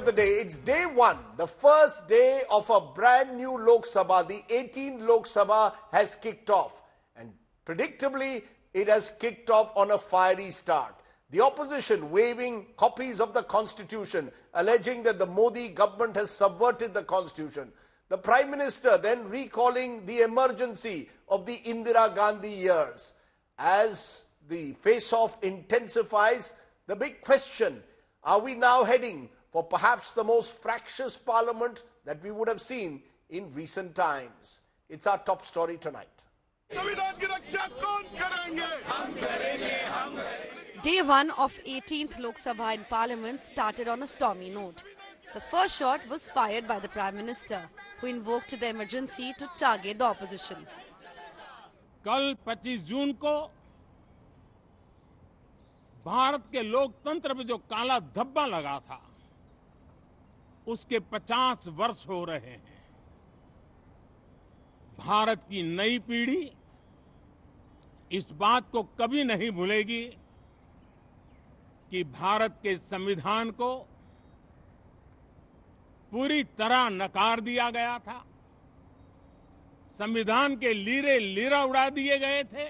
the day. It's day one, the first day of a brand new Lok Sabha. The 18th Lok Sabha has kicked off, and predictably it has kicked off on a fiery start. The opposition waving copies of the constitution, alleging that the Modi government has subverted the constitution. The Prime Minister then recalling the emergency of the Indira Gandhi years. As the face-off intensifies, the big question, are we now heading for perhaps the most fractious parliament that we would have seen in recent times? It's our top story tonight. Day one of 18th Lok Sabha in Parliament started on a stormy note. The first shot was fired by the Prime Minister, who invoked the emergency to target the opposition. कल 25 जून को भारत के लोकतंत्र में जो काला धब्बा लगा था, उसके 50 वर्ष हो रहे हैं। भारत की नई पीढ़ी इस बात को कभी नहीं भूलेगी कि भारत के संविधान को पूरी तरह नकार दिया गया था, संविधान के लीरे लीरा उड़ा दिए गए थे।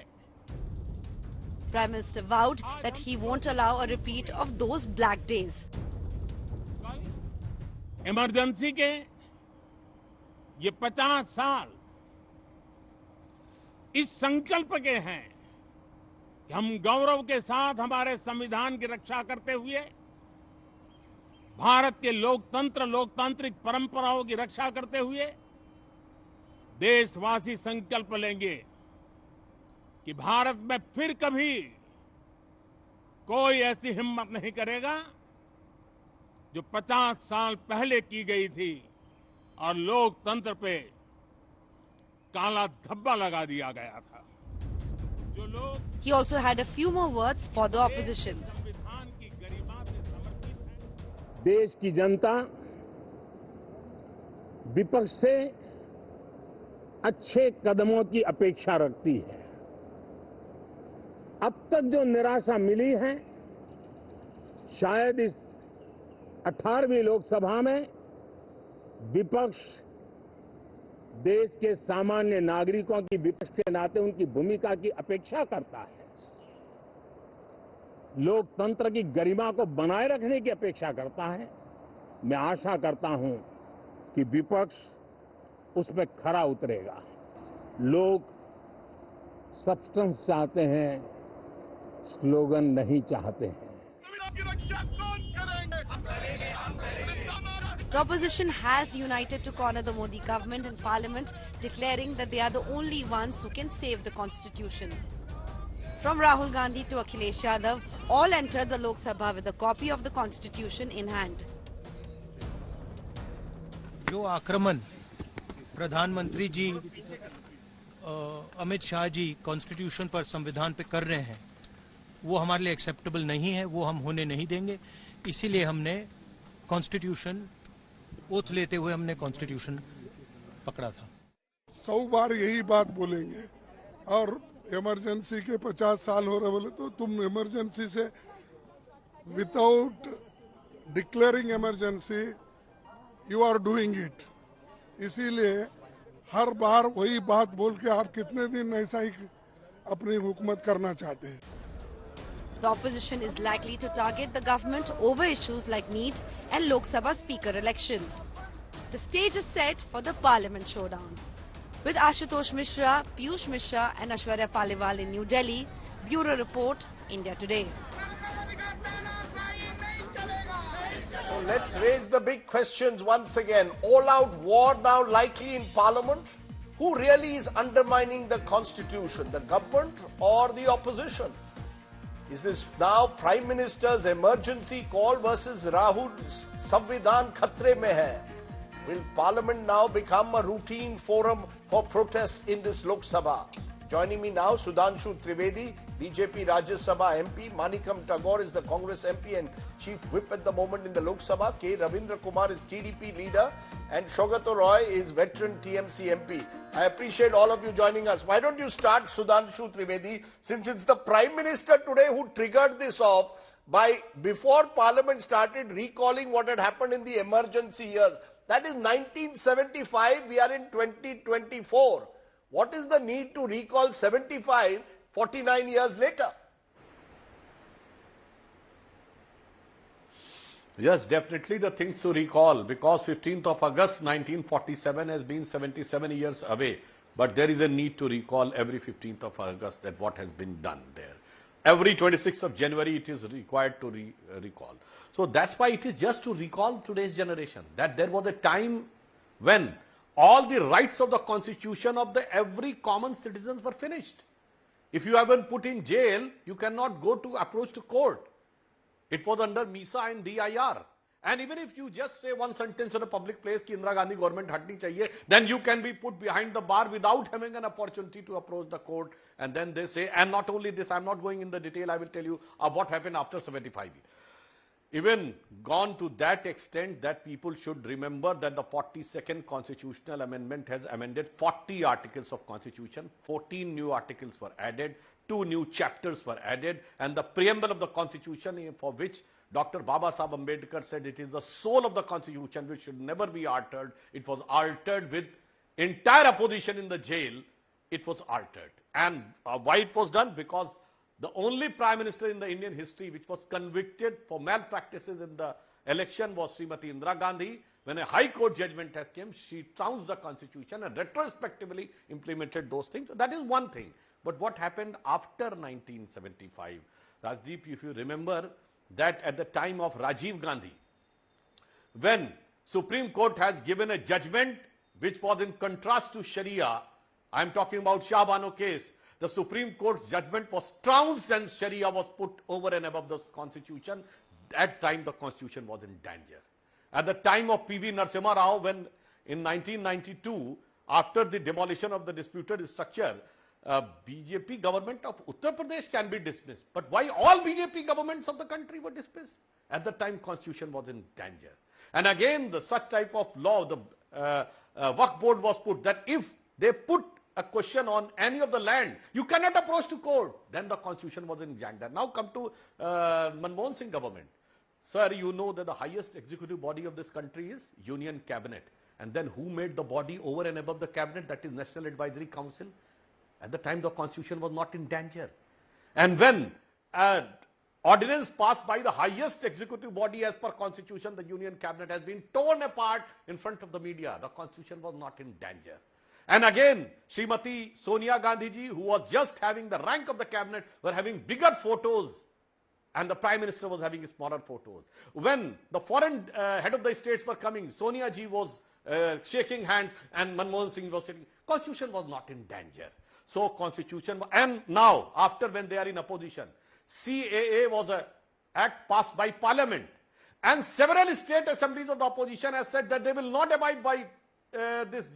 Prime Minister vowed that he won't allow a repeat of those black days. Emergency के ये 50 साल इस संकल्प के हैं कि हम गौरव के साथ हमारे संविधान की रक्षा करते हुए भारत के लोकतांत्रिक परंपराओं की रक्षा करते हुए देशवासी संकल्प लेंगे कि भारत में फिर कभी कोई ऐसी हिम्मत नहीं करेगा जो 50 साल पहले की गई थी और लोकतंत्र पे काला धब्बा लगा दिया गया था। जो लोग He also had a few more words for the opposition. संविधान की गरिमा से समर्पित है। देश की जनता विपक्ष से अच्छे कदमों की अपेक्षा रखती है। अब तक जो निराशा मिली है, शायद इस 18वीं लोकसभा में विपक्ष देश के सामान्य नागरिकों की विपक्ष के नाते उनकी भूमिका की अपेक्षा करता है, लोकतंत्र की गरिमा को बनाए रखने की अपेक्षा करता है। मैं आशा करता हूं कि विपक्ष उसमें खरा उतरेगा। लोग सब्सटेंस चाहते हैं, स्लोगन नहीं चाहते हैं। The opposition has united to corner the Modi government in Parliament, declaring that they are the only ones who can save the constitution. From Rahul Gandhi to Akhilesh Yadav, all entered the Lok Sabha with a copy of the constitution in hand. जो आक्रमण प्रधानमंत्री जी Amit Shah ji constitution पर, संविधान पे कर रहे हैं, वो हमारे लिए एक्सेप्टेबल नहीं है, वो हम होने नहीं देंगे। इसीलिए हमने कॉन्स्टिट्यूशन ओथ लेते हुए हमने कॉन्स्टिट्यूशन पकड़ा था। 100 बार यही बात बोलेंगे और इमरजेंसी के 50 साल हो रहे बोले तो तुम इमरजेंसी से without declaring emergency you are doing it. इसीलिए हर बार वही बात बोल के आप कितने दिन ऐसा ही अपनी हुकूमत करना चाहते हैं। The opposition is likely to target the government over issues like NEET and Lok Sabha Speaker election. The stage is set for the Parliament showdown. With Ashutosh Mishra, Piyush Mishra and Aishwarya Paliwal in New Delhi, Bureau Report, India Today. So let's raise the big questions once again. All-out war now likely in Parliament? Who really is undermining the Constitution, the government or the opposition? Is this now Prime Minister's emergency call versus Rahul's Samvidhan Khatre mein hai? Will Parliament now become a routine forum for protests in this Lok Sabha? Joining me now, Sudhanshu Trivedi, BJP Rajya Sabha MP. Manikam Tagore is the Congress MP and Chief Whip at the moment in the Lok Sabha. K. Ravindra Kumar is TDP leader. And Shogato Roy is veteran TMC MP. I appreciate all of you joining us. Why don't you start, Sudhanshu Trivedi, since it's the Prime Minister today who triggered this off before Parliament started recalling what had happened in the emergency years. That is 1975, we are in 2024. What is the need to recall 75, 49 years later? Yes, definitely the things to recall, because 15th of August 1947 has been 77 years away. But there is a need to recall every 15th of August that what has been done there. Every 26th of January it is required to recall. So that's why it is just to recall today's generation that there was a time when all the rights of the constitution of the every common citizens were finished. If you have been put in jail, you cannot go to approach to court. It was under MISA and DIR. And even if you just say one sentence in a public place कि Indira Gandhi government हटनी चाहिए, then you can be put behind the bar without having an opportunity to approach the court. And then they say, and not only this, I'm not going in the detail, I will tell you what happened after 75. Even gone to that extent that people should remember that the 42nd constitutional amendment has amended 40 articles of constitution, 14 new articles were added, 2 new chapters were added, and the preamble of the constitution, for which Dr. Baba Sahib Ambedkar said it is the soul of the constitution which should never be altered. It was altered with entire opposition in the jail. It was altered. And why it was done? Because the only Prime Minister in the Indian history which was convicted for malpractices in the election was Srimati Indira Gandhi. When a High Court judgment has come, she trounced the constitution and retrospectively implemented those things. So that is one thing. But what happened after 1975? Rajdeep, if you remember, that at the time of Rajiv Gandhi, when Supreme Court has given a judgment which was in contrast to Sharia, I am talking about Shah Bano case, the Supreme Court's judgment was trounced and Sharia was put over and above the constitution. That time the constitution was in danger. At the time of P.V. Narasimha Rao, when in 1992, after the demolition of the disputed structure, BJP government of Uttar Pradesh can be dismissed. But why all BJP governments of the country were dismissed? At the time, constitution was in danger. And again, such type of law, the Waqf board was put that if they put a question on any of the land, you cannot approach to court. Then the constitution was in danger. Now come to Manmohan Singh government. Sir, you know that the highest executive body of this country is Union Cabinet. And then who made the body over and above the cabinet? That is National Advisory Council. At the time, the constitution was not in danger. And when an ordinance passed by the highest executive body as per constitution, the Union Cabinet has been torn apart in front of the media. The constitution was not in danger. And again, Srimati Sonia Gandhi ji, who was just having the rank of the cabinet, were having bigger photos. And the Prime Minister was having smaller photos. When the foreign head of the states were coming, Sonia ji was shaking hands and Manmohan Singh was sitting. Constitution was not in danger. So constitution, and now after when they are in opposition, CAA was an act passed by Parliament, and several state assemblies of the opposition have said that they will not abide by this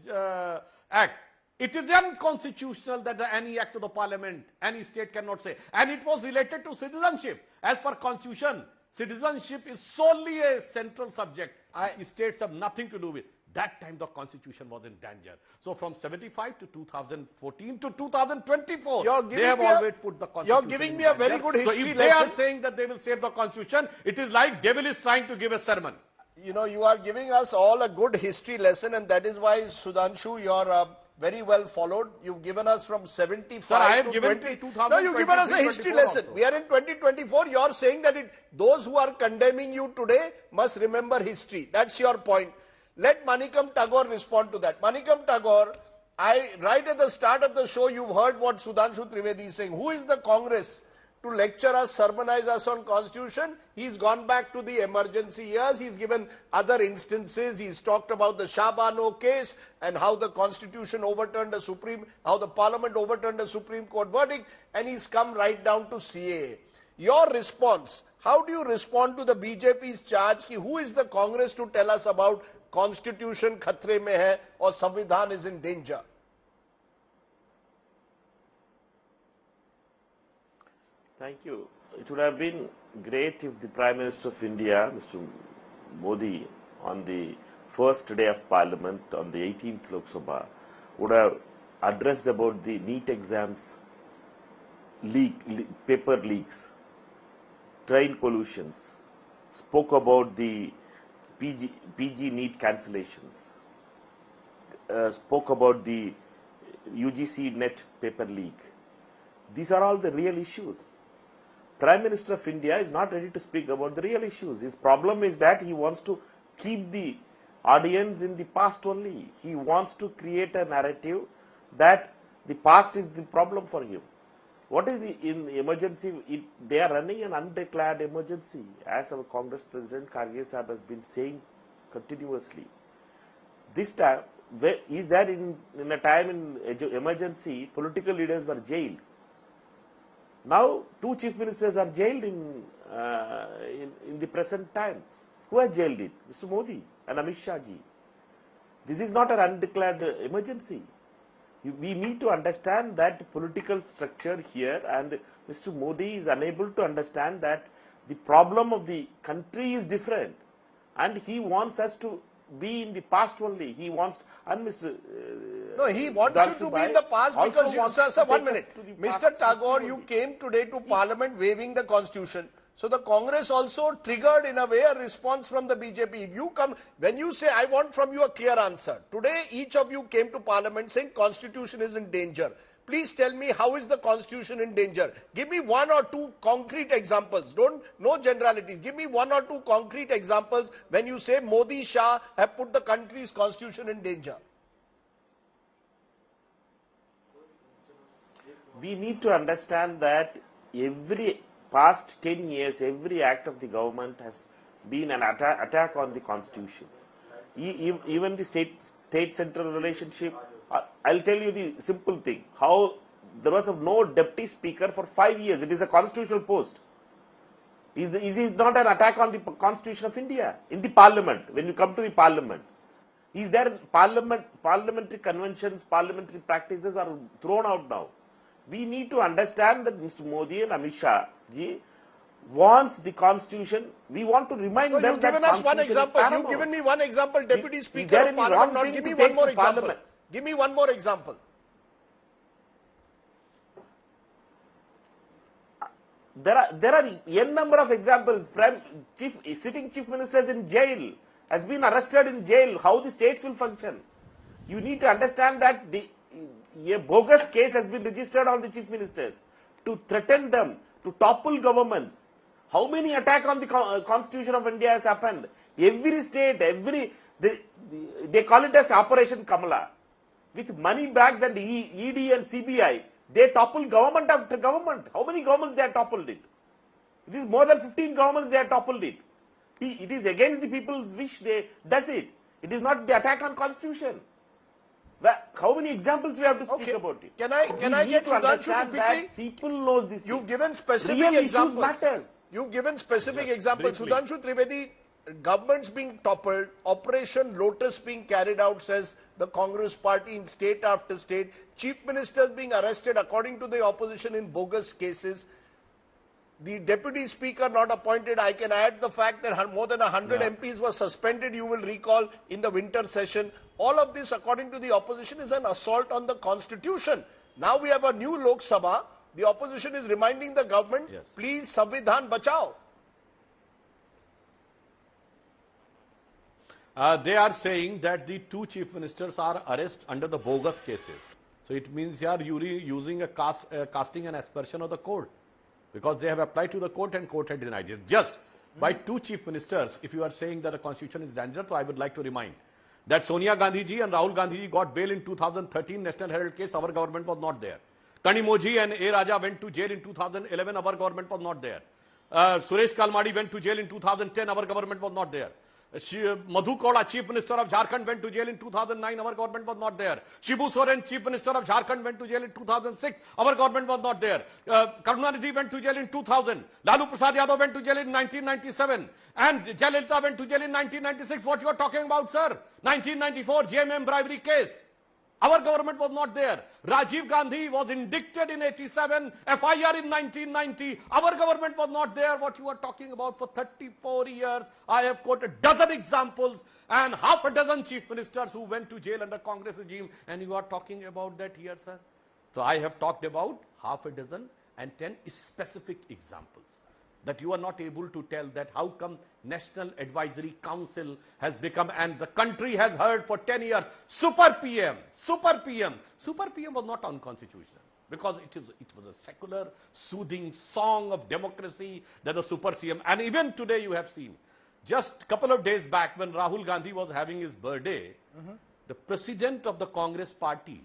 act. It is unconstitutional that any act of the Parliament, any state cannot say. And it was related to citizenship. As per constitution, citizenship is solely a central subject. States have nothing to do with. That time the constitution was in danger. So from 75 to 2014 to 2024, they have always put the constitution. You're giving me a very good history lesson. So if they are saying that they will save the constitution, it is like devil is trying to give a sermon. You know, you are giving us all a good history lesson, and that is why, Sudhanshu, you're very well followed. You've given us from 75 Sir, I have to given 20. No, you've given us a history lesson. Also. We are in 2024. You're saying that those who are condemning you today must remember history. That's your point. Let Manikam Tagore respond to that. Manikam Tagore, right at the start of the show, you've heard what Sudhanshu Trivedi is saying. Who is the Congress to lecture us, sermonize us on constitution? He's gone back to the emergency years. He's given other instances. He's talked about the Shah Bano case and how the constitution overturned how the parliament overturned a Supreme Court verdict, and he's come right down to CAA. Your response, how do you respond to the BJP's charge ki who is the Congress to tell us about constitution khatre mein hai or Samvidhan is in danger? Thank you. It would have been great if the Prime Minister of India, Mr. Modi, on the first day of Parliament, on the 18th Lok Sabha, would have addressed about the NEET exams paper leaks. train collusions, spoke about the PG NEET cancellations, spoke about the UGC NET paper leak. These are all the real issues. Prime Minister of India is not ready to speak about the real issues. His problem is that he wants to keep the audience in the past only. He wants to create a narrative that the past is the problem for him. What is in emergency? They are running an undeclared emergency, as our Congress President Kharge Sahab has been saying continuously. This time, is that in a time in emergency, political leaders were jailed. Now, 2 chief ministers are jailed in the present time. Who has jailed it? Mr. Modi and Amit Shah ji. This is not an undeclared emergency. We need to understand that political structure here, and Mr. Modi is unable to understand that the problem of the country is different, and he wants us to be in the past only. He wants, and Mr. No, he wants you to be in the past because you, sir, 1 minute. Mr. Tagore, you came today to Parliament waving the Constitution. So the Congress also triggered in a way a response from the BJP. You come, when you say, I want from you a clear answer. Today, each of you came to Parliament saying Constitution is in danger. Please tell me, how is the Constitution in danger? Give me 1 or 2 concrete examples. No generalities. Give me 1 or 2 concrete examples when you say Modi, Shah have put the country's Constitution in danger. We need to understand that every past 10 years, every act of the government has been an attack on the Constitution. Even the state-central relationship. I'll tell you the simple thing. How there was no deputy speaker for 5 years. It is a constitutional post. Is it not an attack on the Constitution of India? In the Parliament, when you come to the Parliament. Is there parliamentary conventions, parliamentary practices are thrown out now. We need to understand that Mr. Modi and Amit Shah ji wants the Constitution. We want to remind them that you've given us one example. You've given me one example, Deputy Speaker of Parliament. Not give me one more example. Give me one more example. There are n number of examples. Sitting chief ministers in jail, has been arrested in jail. How the states will function? You need to understand that a bogus case has been registered on the chief ministers to threaten them, to topple governments. How many attacks on the Constitution of India has happened? Every state, they call it as Operation Kamala. With money bags and ED and CBI, they topple government after government. How many governments they have toppled it? It is more than 15 governments they have toppled it. It is against the people's wish they does it. It is not the attack on Constitution. How many examples we have to speak about it? Can I get to understand quickly? People knows this. You've given specific real examples. Matters. You've given specific examples. Briefly. Sudhanshu Trivedi, governments being toppled, Operation Lotus being carried out, says the Congress party in state after state, chief ministers being arrested according to the opposition in bogus cases, the deputy speaker not appointed. I can add the fact that more than 100 MPs were suspended, you will recall, in the winter session. All of this, according to the opposition, is an assault on the Constitution. Now we have a new Lok Sabha. The opposition is reminding the government, please Samvidhan bachao. They are saying that the 2 chief ministers are arrested under the bogus cases. So it means they are using a casting an aspersion of the court, because they have applied to the court and court had denied it. Just by 2 chief ministers, if you are saying that the Constitution is dangerous, so I would like to remind that Sonia Gandhi ji and Rahul Gandhi ji got bail in 2013 National Herald case. Our government was not there. Kanimoji and A. Raja went to jail in 2011. Our government was not there. Suresh Kalmadi went to jail in 2010. Our government was not there. Madhu Kauda, Chief Minister of Jharkhand, went to jail in 2009. Our government was not there. Shibu Soren, Chief Minister of Jharkhand, went to jail in 2006. Our government was not there. Karunanidhi went to jail in 2000. Lalu Prasad Yadav went to jail in 1997. And Jayalalitha went to jail in 1996. What you are talking about, sir? 1994 JMM bribery case. Our government was not there. Rajiv Gandhi was indicted in 87, FIR in 1990. Our government was not there. What you are talking about for 34 years, I have quoted dozen examples and half a dozen chief ministers who went to jail under Congress regime, and you are talking about that here, sir. So I have talked about half a dozen and 10 specific examples. that you are not able to tell that how come National Advisory Council has become, and the country has heard for 10 years, Super PM, Super PM. Super PM was not unconstitutional because it was a secular, soothing song of democracy that the Super CM, and even today you have seen, just a couple of days back when Rahul Gandhi was having his birthday, the president of the Congress party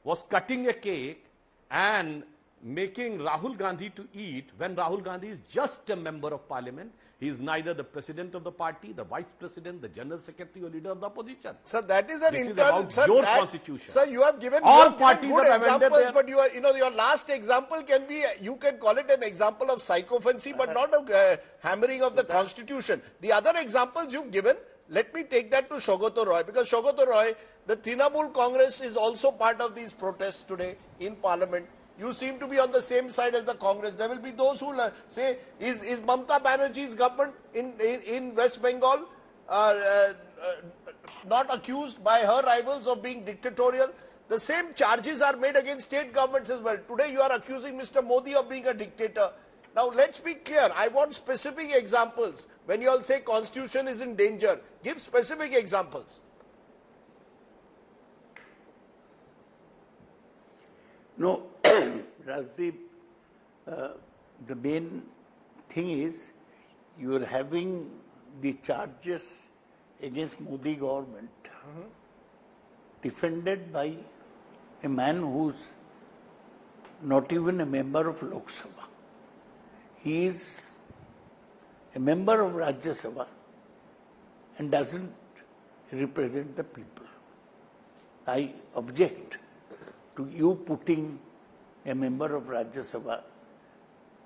was cutting a cake and making Rahul Gandhi to eat when Rahul Gandhi is just a member of parliament. He is neither the president of the party, the vice president, the general secretary or leader of the opposition. Sir, that is an This is internal, about sir, your that, constitution. Sir, you have given, All you have parties given good have amended examples, their- but your last example can be, you can call it an example of psychophancy, but not a hammering of the constitution. The other examples you've given, let me take that to Shogoto Roy, because Shogoto Roy, the Trinamool Congress is also part of these protests today in parliament. You seem to be on the same side as the Congress. There will be those who say, is Mamata Banerjee's government in West Bengal not accused by her rivals of being dictatorial? The same charges are made against state governments as well. Today you are accusing Mr. Modi of being a dictator. Now let's be clear. I want specific examples. When you all say constitution is in danger, give specific examples. No, Rajdeep, the main thing is you are having the charges against Modi government defended by a man who's not even a member of Lok Sabha. He is a member of Rajya Sabha and doesn't represent the people. I object to you putting a member of Rajya Sabha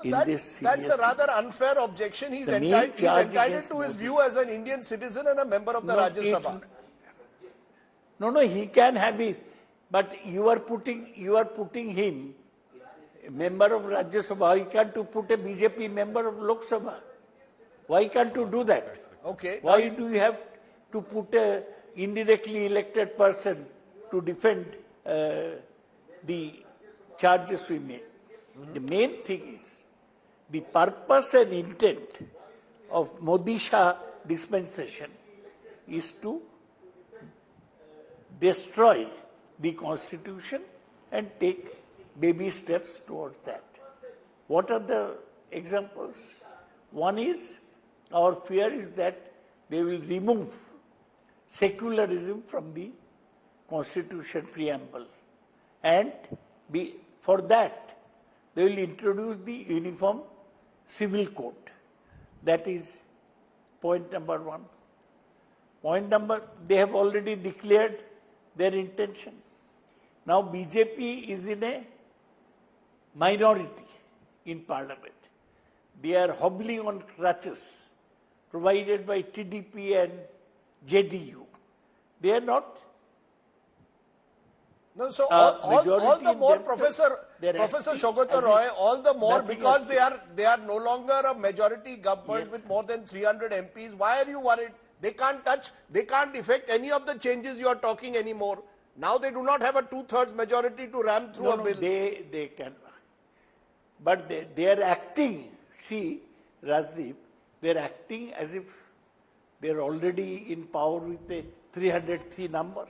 in this. That's a rather unfair objection. He's entitled to his view as an Indian citizen and a member of the Rajya Sabha. No, he can have it, but you are putting him a member of Rajya Sabha. Why can't you put a BJP member of Lok Sabha? Why can't you do that? Okay. Why do you have to put a indirectly elected person to defend the charges we made? The main thing is the purpose and intent of Modi Shah dispensation is to destroy the constitution and take baby steps towards that. What are the examples? One is, our fear is that they will remove secularism from the constitution preamble, and for that they will introduce the uniform civil code. That is point number one. They have already declared their intention. Now BJP is in a minority in parliament. They are hobbling on crutches provided by TDP and JDU. They are not. No, so all the more, Professor Shogoto Roy, all the more because they are no longer a majority government with more than 300 MPs. Why are you worried? They can't touch, they can't effect any of the changes you are talking anymore. Now they do not have a 2/3 majority to ram through a bill. They can. But they are acting, see, Rajdeep, they are acting as if they are already in power with a 303 number.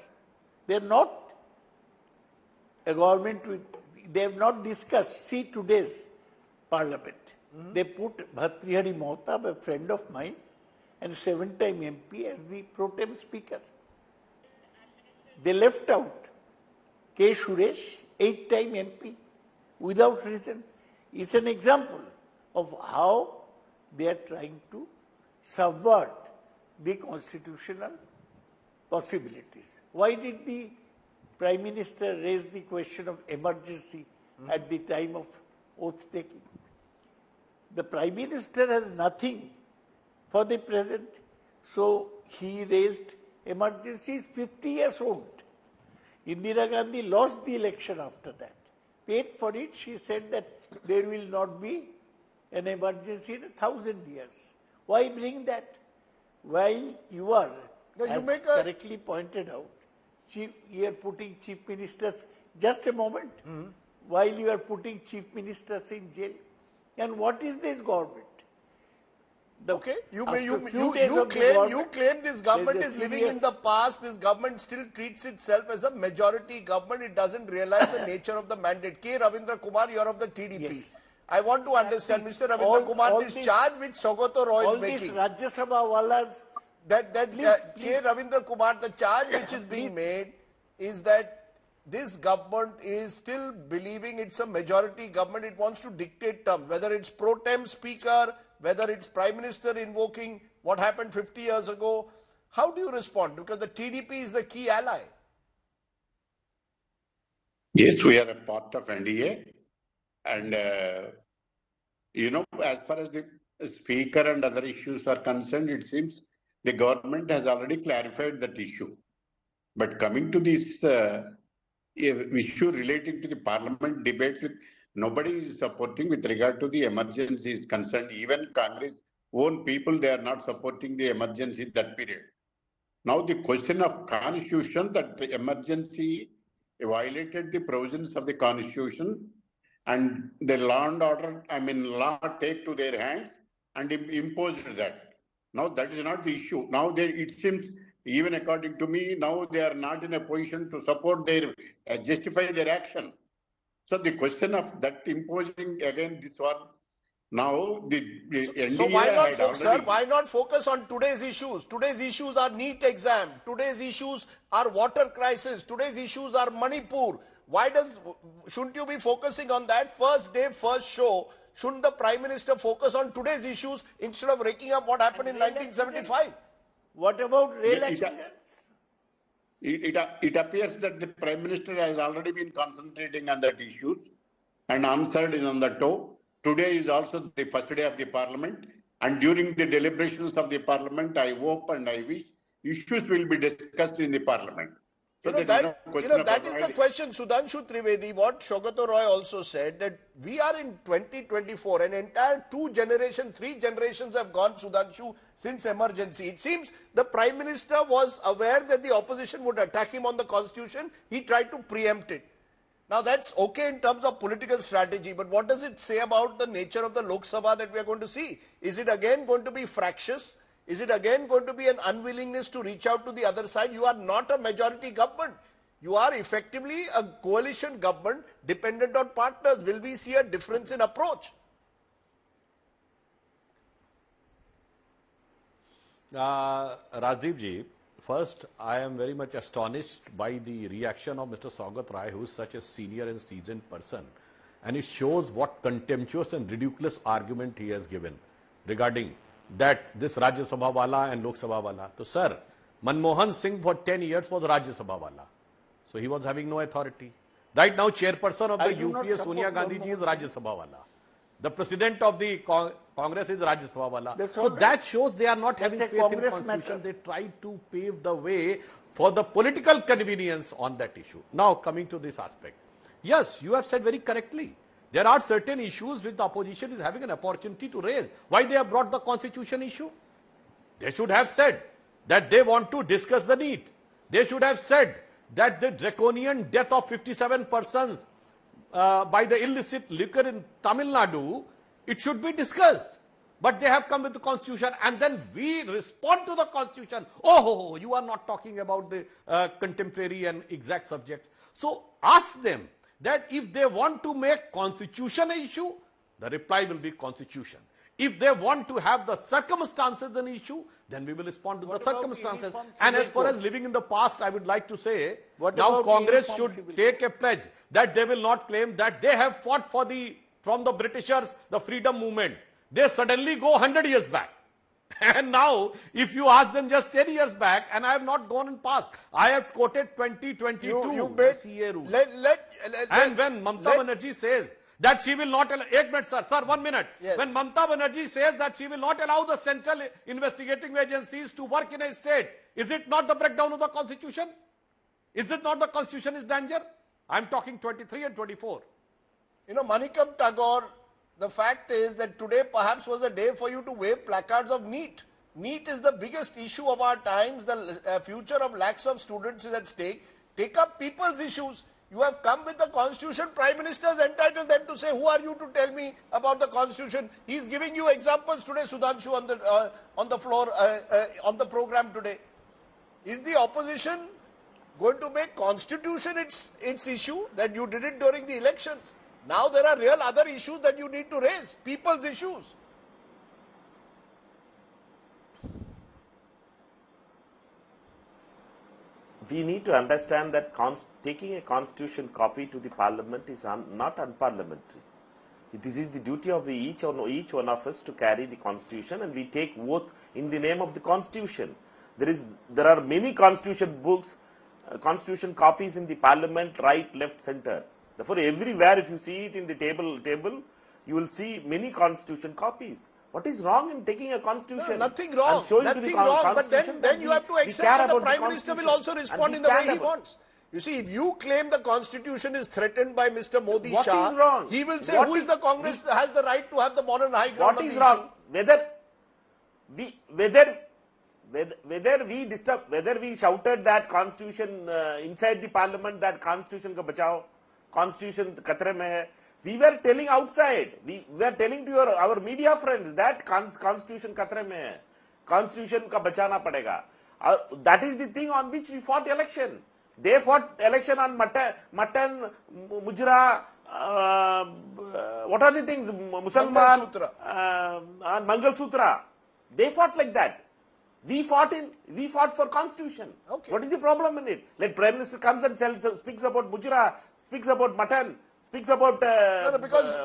They are not a government with, they have not discussed. See today's parliament. They put Bhartruhari Mahtab, a friend of mine, and 7-time MP as the pro tem speaker. They left out K. Suresh, 8-time MP, without reason. It's an example of how they are trying to subvert the constitutional possibilities. Why did the Prime Minister raise the question of emergency at the time of oath taking? The Prime Minister has nothing for the present, so he raised emergency. Is 50 years old. Indira Gandhi lost the election after that. Paid for it, she said that there will not be an emergency in 1,000 years. Why bring that? While you are, as correctly pointed out, you are putting chief ministers, just a moment, while you are putting chief ministers in jail. And what is this government? Okay, you claim this government there's is a living in serious- the past. This government still treats itself as a majority government. It doesn't realize the nature of the mandate. K. Ravindra Kumar, you are of the TDP. Yes. I want to understand, Mr. Ravindra All- Kumar, all this these- charge which Sogato Roy All is these making. Rajya Sabha wallas, K. Ravindra Kumar, the charge which is being made is that this government is still believing it's a majority government. It wants to dictate terms, whether it's pro tem speaker, whether it's Prime Minister invoking what happened 50 years ago. How do you respond? Because the TDP is the key ally. Yes, we are a part of NDA. And, as far as the speaker and other issues are concerned, it seems the government has already clarified that issue. But coming to this issue relating to the parliament debates, nobody is supporting with regard to the emergency is concerned. Even Congress own people, they are not supporting the emergency that period. Now the question of constitution, that the emergency violated the provisions of the constitution, and the law and order, law take to their hands and imposed that. Now that is not the issue. Now it seems, even according to me, now they are not in a position to support their, justify their action. So the question of that imposing again this one, now the NDA So why not, had folks, sir, already... why not focus on today's issues? Today's issues are NEET exam. Today's issues are water crisis. Today's issues are Manipur. Shouldn't you be focusing on that? First day, first show. Shouldn't the Prime Minister focus on today's issues instead of raking up what happened in 1975? what about rail It- accidents? It appears that the Prime Minister has already been concentrating on that issue and answered on the toe. Today is also the first day of the Parliament, and during the deliberations of the Parliament, I hope and I wish issues will be discussed in the Parliament. So there is no question of that is the avoiding. question, Sudhanshu Trivedi, what Shogato Roy also said, that we are in 2024, an entire three generations have gone, Sudhanshu, since emergency. It seems the Prime Minister was aware that the opposition would attack him on the constitution. He tried to preempt it. Now that's okay in terms of political strategy, but what does it say about the nature of the Lok Sabha that we are going to see? Is it again going to be fractious? Is it again going to be an unwillingness to reach out to the other side? You are not a majority government. You are effectively a coalition government dependent on partners. Will we see a difference in approach? Rajdeep ji, first, I am very much astonished by the reaction of Mr. Saugat Rai, who is such a senior and seasoned person. And it shows what contemptuous and ridiculous argument he has given regarding that this Rajya Sabha wala and Lok Sabha wala. So, sir, Manmohan Singh for 10 years was Rajya Sabha wala. So, he was having no authority. Right now, chairperson of the UPA, Sonia Gandhi ji, is Rajya Sabha wala. The president of the Congress is Rajya Sabha wala. So that shows they are not having faith in Constitution. Matter. They try to pave the way for the political convenience on that issue. Now, coming to this aspect. Yes, you have said very correctly. There are certain issues which the opposition is having an opportunity to raise. Why they have brought the Constitution issue? They should have said that they want to discuss the NEET. They should have said that the draconian death of 57 persons by the illicit liquor in Tamil Nadu, it should be discussed. But they have come with the Constitution, and then we respond to the Constitution. Oh, you are not talking about the contemporary and exact subjects. So ask them that if they want to make Constitution an issue, the reply will be Constitution. If they want to have the circumstances an issue, then we will respond to the circumstances. And as far as living in the past, I would like to say, now Congress should take a pledge that they will not claim that they have fought for from the Britishers, the freedom movement. They suddenly go 100 years back. And now, if you ask them just 10 years back, and I have not gone in past, I have quoted 2022 CA rules. And when Mamata Banerjee says that she will not allow, 1 minute, sir, 1 minute. Yes. When Mamata Banerjee says that she will not allow the central investigating agencies to work in a state, is it not the breakdown of the Constitution? Is it not the Constitution is danger? I am talking 23 and 24. Manikam Tagore, the fact is that today perhaps was a day for you to wave placards of NEET. NEET is the biggest issue of our times. The future of lakhs of students is at stake. Take up people's issues. You have come with the constitution. Prime Minister is entitled then to say, who are you to tell me about the constitution? He is giving you examples today, Sudhanshu, on the floor, on the program today. Is the opposition going to make constitution its issue that you did it during the elections? Now there are real other issues that you need to raise, people's issues. We need to understand that taking a constitution copy to the parliament is not unparliamentary. This is the duty of each one of us to carry the constitution, and we take oath in the name of the constitution. There are many constitution books, constitution copies in the parliament, right, left, center. Therefore, everywhere if you see it in the table, you will see many constitution copies. What is wrong in taking a constitution? No, nothing wrong. Nothing wrong. But then you have to accept that the Prime Minister will also respond in the way he wants. You see, if you claim the constitution is threatened by Mr. Modi Shah, what is wrong? He will say, who is the Congress that has the right to have the moral high ground? What is wrong? Whether we shouted that constitution inside the parliament, that constitution ka bachao, constitution khatre mein hai. We were telling outside, we were telling to our media friends that constitution khatre mein hai, constitution ka bachana padega. That is the thing on which we fought election. They fought election on mutton, mujra, what are the things, Musalman, on Mangal Sutra. They fought like that. We fought for constitution. Okay. What is the problem in it? Let Prime Minister comes and speaks about mujra, speaks about mutton, speaks about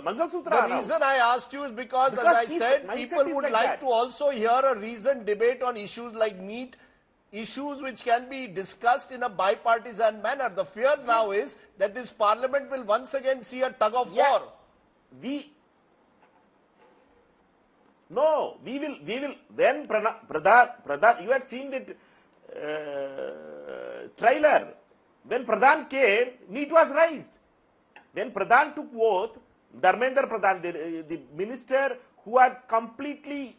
Mangal Sutra. The reason I asked you is because as I said, people would like to also hear a reasoned debate on issues like NEET, issues which can be discussed in a bipartisan manner. The fear now is that this parliament will once again see a tug of war. We will, when Pradhan, you had seen the trailer, when Pradhan came, NEET was raised. When Pradhan took oath, Dharmendra Pradhan, the minister who had completely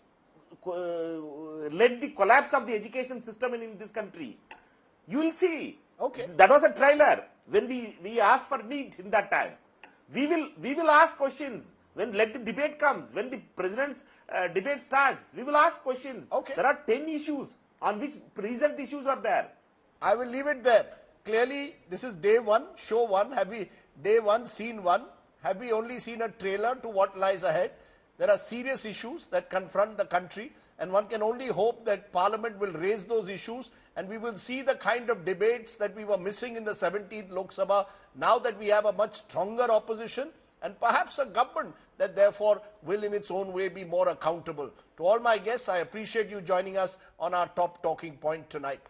led the collapse of the education system in this country, you will see. Okay. That was a trailer when we asked for NEET in that time. We will ask questions when let the debate comes, when the president's debate starts. We will ask questions. Okay. There are 10 issues on which present issues are there. I will leave it there. Clearly, this is day one, show one. Day one, scene one. Have we only seen a trailer to what lies ahead? There are serious issues that confront the country, and one can only hope that Parliament will raise those issues, and we will see the kind of debates that we were missing in the 17th Lok Sabha, now that we have a much stronger opposition, and perhaps a government that therefore will in its own way be more accountable. To all my guests, I appreciate you joining us on our top talking point tonight.